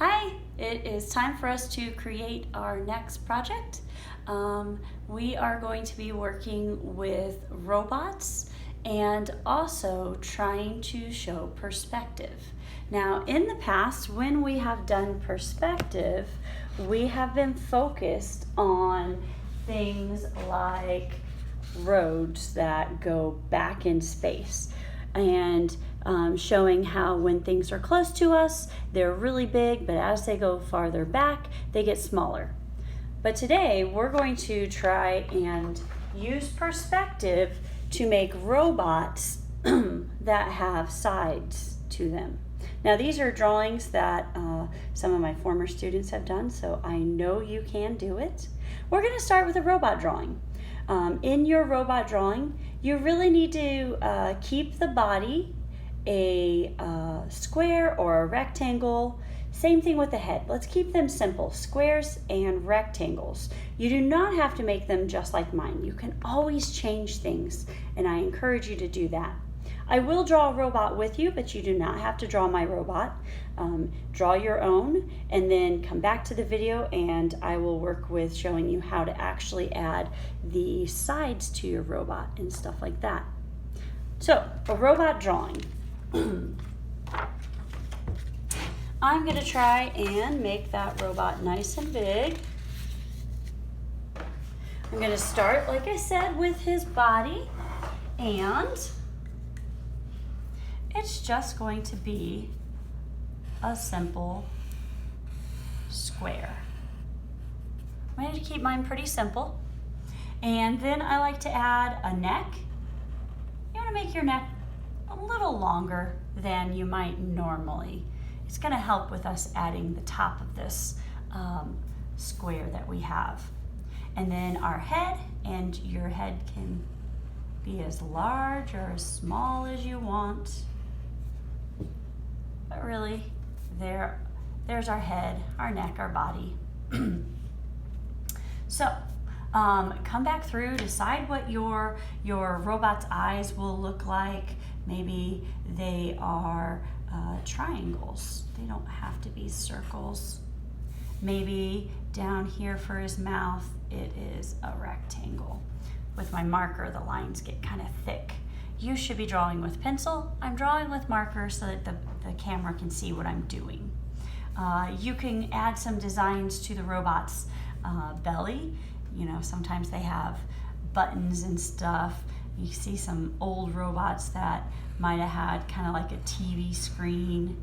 Hi, it is time for us to create our next project. We are going to be working with robots and also trying to show perspective. Now, in the past, when we have done perspective, we have been focused on things like roads that go back in space and showing how when things are close to us, they're really big, but as they go farther back, they get smaller. But today, we're going to try and use perspective to make robots that have sides to them. Now, these are drawings that some of my former students have done, so I know you can do it. We're going to start with a robot drawing. In your robot drawing, you really need to keep the body a square or a rectangle. Same thing with the head. Let's keep them simple, squares and rectangles. You do not have to make them just like mine. You can always change things, and I encourage you to do that. I will draw a robot with you, but you do not have to draw my robot. Draw your own and then come back to the video and I will work with showing you how to actually add the sides to your robot and stuff like that. So, a robot drawing. I'm going to try and make that robot nice and big. I'm going to start, like I said, with his body, and it's just going to be a simple square. I'm going to keep mine pretty simple. And then I like to add a neck. You want to make your neck a little longer than you might normally. It's going to help with us adding the top of this square that we have. And then our head, and your head can be as large or as small as you want. But really, there's our head, our neck, our body. So, come back through, decide what your robot's eyes will look like. Maybe they are triangles. They don't have to be circles. Maybe down here for his mouth, it is a rectangle. With my marker, the lines get kind of thick. You should be drawing with pencil. I'm drawing with marker so that the camera can see what I'm doing. You can add some designs to the robot's belly. You know, sometimes they have buttons and stuff. You see some old robots that might have had kind of like a TV screen.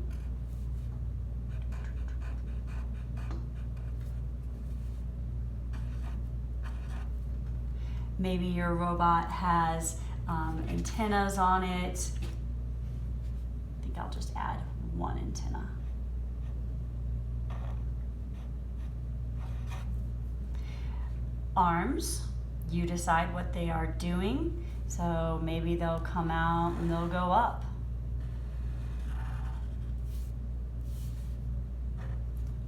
Maybe your robot has antennas on it. I think I'll just add one antenna. Arms, you decide what they are doing. So maybe they'll come out and they'll go up.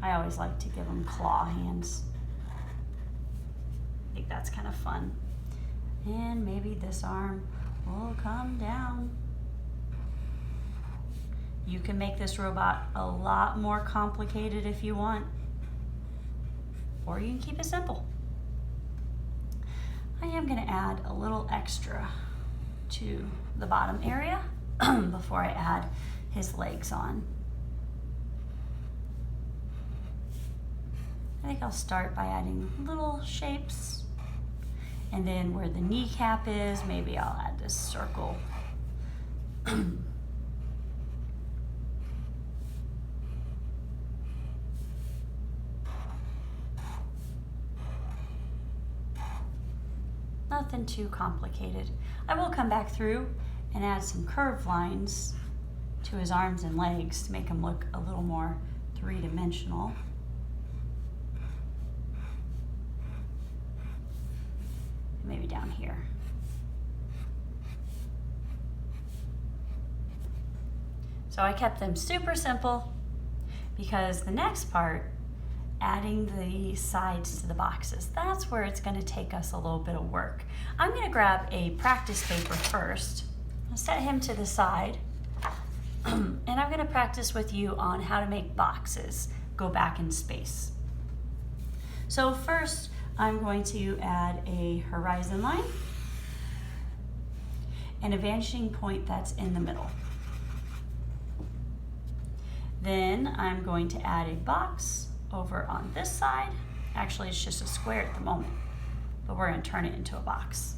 I always like to give them claw hands. I think that's kind of fun. And maybe this arm will come down. You can make this robot a lot more complicated if you want, or you can keep it simple. I am going to add a little extra to the bottom area before I add his legs on. I think I'll start by adding little shapes. And then where the kneecap is, maybe I'll add this circle. Nothing too complicated. I will come back through and add some curved lines to his arms and legs to make him look a little more three-dimensional. Maybe down here. So I kept them super simple because the next part, adding the sides to the boxes, that's where it's going to take us a little bit of work. I'm going to grab a practice paper first. I'll set him to the side and I'm going to practice with you on how to make boxes go back in space. So first, I'm going to add a horizon line and a vanishing point that's in the middle. Then I'm going to add a box over on this side. Actually, it's just a square at the moment, but we're going to turn it into a box.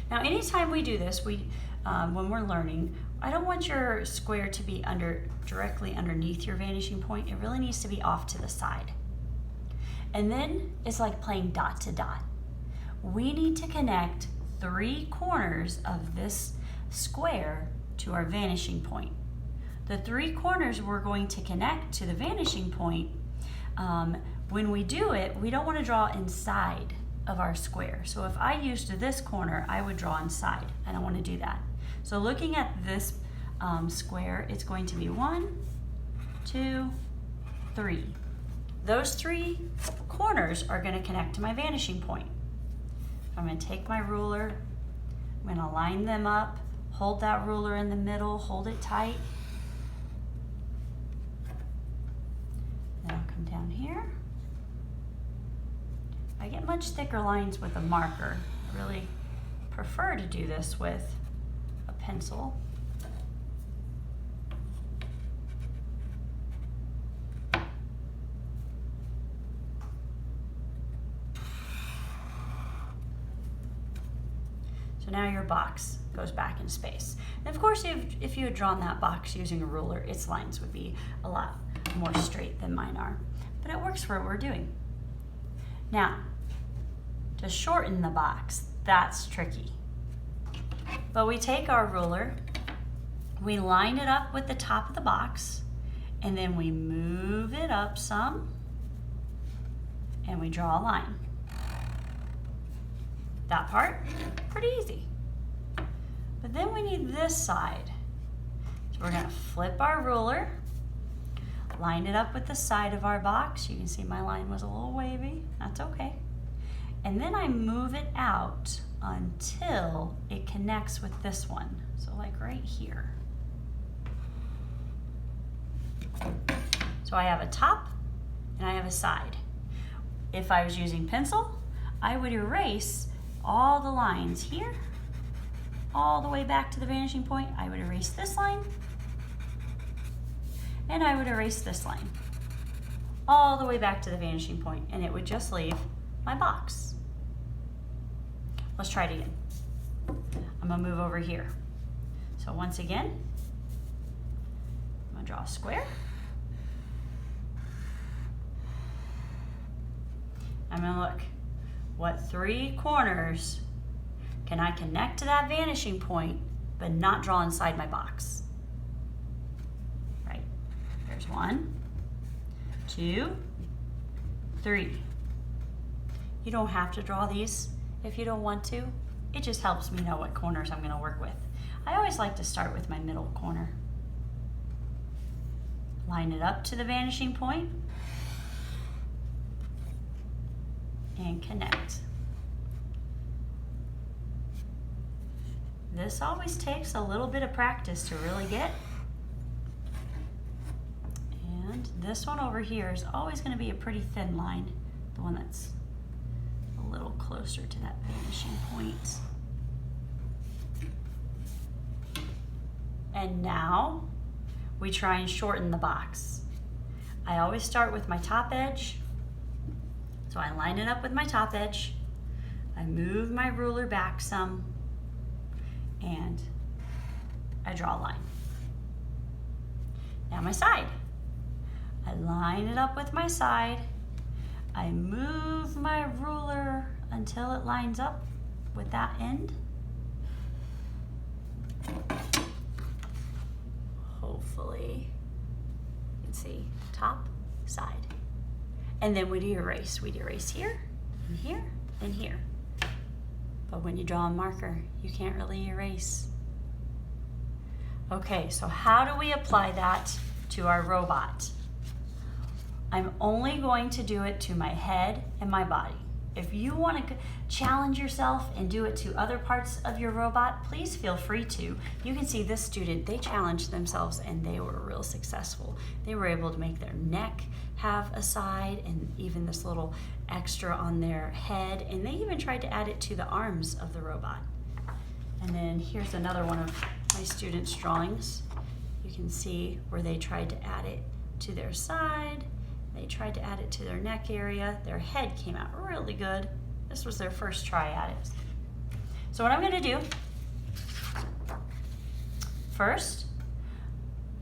Now, anytime we do this, when we're learning, I don't want your square to be directly underneath your vanishing point. It really needs to be off to the side. And then it's like playing dot to dot. We need to connect 3 corners of this square to our vanishing point. The 3 corners we're going to connect to the vanishing point. When we do it, we don't want to draw inside of our square. So if I used this corner, I would draw inside. I don't want to do that. So looking at this square, it's going to be 1, 2, 3. Those 3 corners are going to connect to my vanishing point. I'm going to take my ruler, I'm going to line them up, hold that ruler in the middle, hold it tight. Then I'll come down here. I get much thicker lines with a marker. I really prefer to do this with a pencil. So now your box goes back in space. And of course, if you had drawn that box using a ruler, its lines would be a lot more straight than mine are. But it works for what we're doing. Now, to shorten the box, that's tricky. But we take our ruler, we line it up with the top of the box, and then we move it up some, and we draw a line. That part, pretty easy. But then we need this side. So we're gonna flip our ruler, line it up with the side of our box. You can see my line was a little wavy, that's okay. And then I move it out until it connects with this one. So like right here. So I have a top and I have a side. If I was using pencil, I would erase all the lines here, all the way back to the vanishing point. I would erase this line, and I would erase this line, all the way back to the vanishing point, and it would just leave my box. Let's try it again. I'm gonna move over here. So once again, I'm gonna draw a square. I'm gonna look. What 3 corners can I connect to that vanishing point but not draw inside my box? Right, there's 1, 2, 3. You don't have to draw these if you don't want to. It just helps me know what corners I'm gonna work with. I always like to start with my middle corner. Line it up to the vanishing point and connect. This always takes a little bit of practice to really get. And this one over here is always going to be a pretty thin line, the one that's a little closer to that vanishing point. And now we try and shorten the box. I always start with my top edge. So I line it up with my top edge, I move my ruler back some, and I draw a line. Now my side. I line it up with my side, I move my ruler until it lines up with that end. Hopefully you can see top, side. And then we'd erase. We'd erase here, and here, and here. But when you draw a marker, you can't really erase. Okay, so how do we apply that to our robot? I'm only going to do it to my head and my body. If you want to challenge yourself and do it to other parts of your robot, please feel free to. You can see this student, they challenged themselves and they were real successful. They were able to make their neck have a side and even this little extra on their head, and they even tried to add it to the arms of the robot. And then here's another one of my students' drawings. You can see where they tried to add it to their side. They tried to add it to their neck area. Their head came out really good. This was their first try at it. So what I'm going to do, first,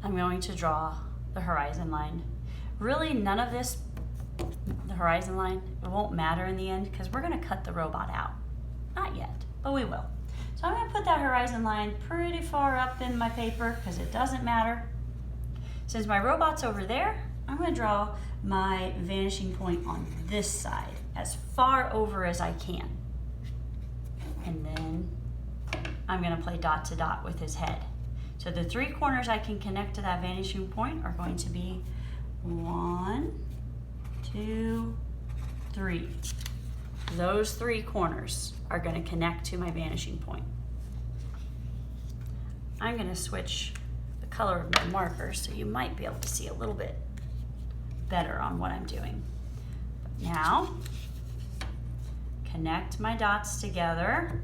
I'm going to draw the horizon line. Really, none of this, the horizon line, it won't matter in the end because we're going to cut the robot out. Not yet, but we will. So I'm going to put that horizon line pretty far up in my paper because it doesn't matter. Since my robot's over there, I'm going to draw my vanishing point on this side as far over as I can. And then I'm going to play dot to dot with his head. So the 3 corners I can connect to that vanishing point are going to be 1, 2, 3. Those 3 corners are going to connect to my vanishing point. I'm going to switch the color of my marker so you might be able to see a little bit better on what I'm doing. But now, connect my dots together.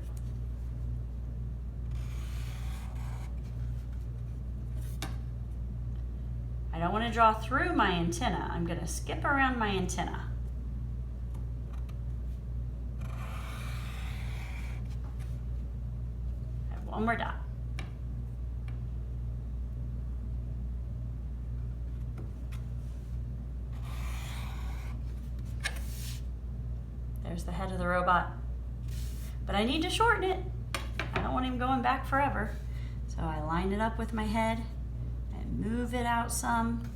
I don't want to draw through my antenna. I'm going to skip around my antenna. I have one more dot. There's the head of the robot. But I need to shorten it. I don't want him going back forever. So I line it up with my head, I move it out some,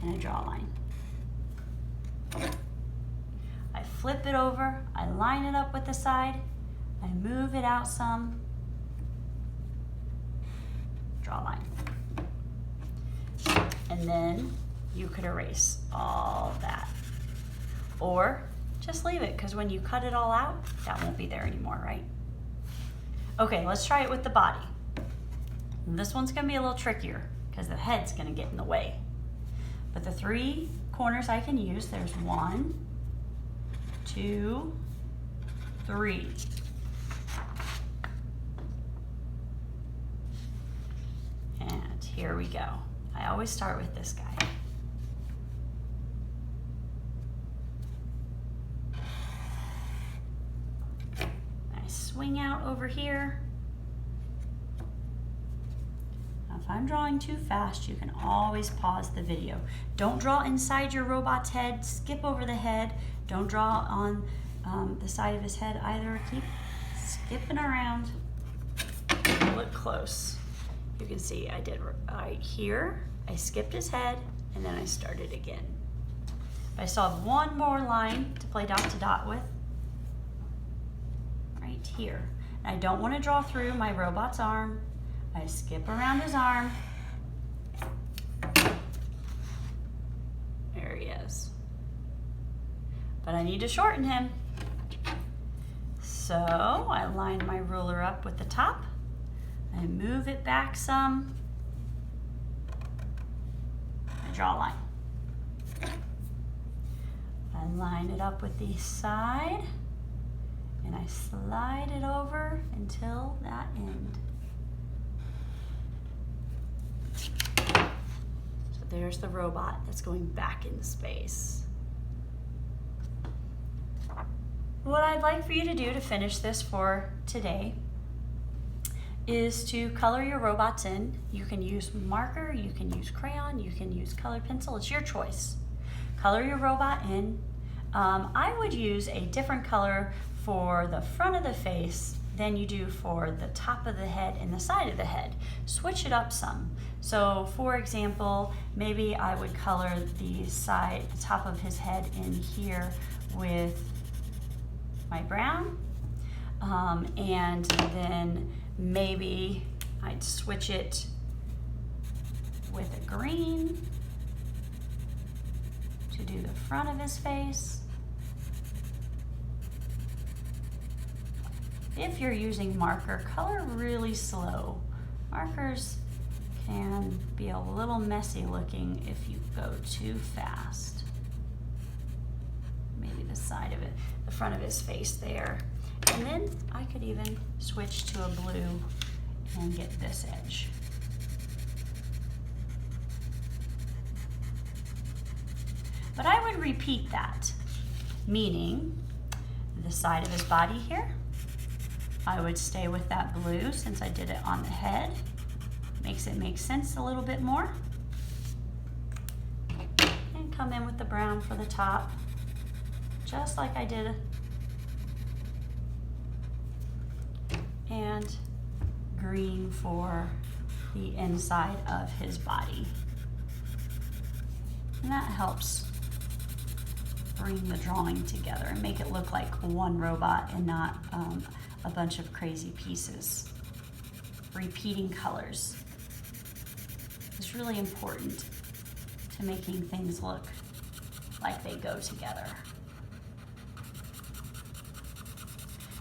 and I draw a line. I flip it over, I line it up with the side, I move it out some, draw a line. And then you could erase all that. Or just leave it, because when you cut it all out, that won't be there anymore, right? Okay, let's try it with the body. And this one's gonna be a little trickier because the head's gonna get in the way. But the 3 corners I can use, there's 1, 2, 3. And here we go. I always start with this guy. Swing out over here. Now, if I'm drawing too fast, you can always pause the video. Don't draw inside your robot's head. Skip over the head. Don't draw on the side of his head either. Keep skipping around. Look close. You can see I did right here. I skipped his head and then I started again. I still have one more line to play dot to dot with. Here. I don't want to draw through my robot's arm. I skip around his arm. There he is. But I need to shorten him. So I line my ruler up with the top. I move it back some. I draw a line. I line it up with the side. And I slide it over until that end. So there's the robot that's going back into space. What I'd like for you to do to finish this for today is to color your robots in. You can use marker, you can use crayon, you can use colored pencil, it's your choice. Color your robot in. I would use a different color for the front of the face than you do for the top of the head and the side of the head. Switch it up some. So for example, maybe I would color the top of his head in here with my brown, and then maybe I'd switch it with a green to do the front of his face. if you're using marker, color really slow. Markers can be a little messy looking if you go too fast. Maybe the side of it, the front of his face there. And then I could even switch to a blue and get this edge. But I would repeat that, meaning the side of his body here, I would stay with that blue since I did it on the head. Makes it make sense a little bit more. And come in with the brown for the top, just like I did. And green for the inside of his body. And that helps bring the drawing together and make it look like one robot and not a bunch of crazy pieces. Repeating colors is really important to making things look like they go together.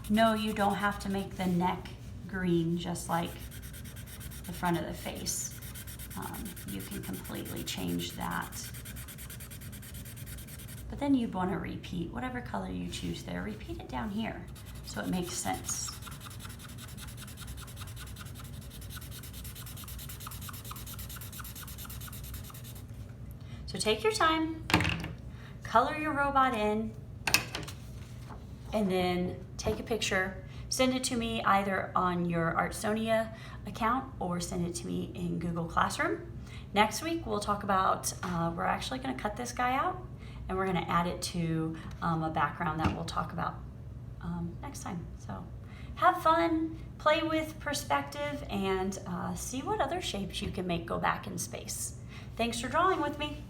No, you don't have to make the neck green just like the front of the face. You can completely change that. But then you'd want to repeat whatever color you choose there. Repeat it down here so it makes sense. So take your time, color your robot in, and then take a picture. Send it to me either on your Artsonia account or send it to me in Google Classroom. Next week we'll talk about, we're actually going to cut this guy out and we're going to add it to a background that we'll talk about next time. So have fun, play with perspective, and see what other shapes you can make go back in space. Thanks for drawing with me.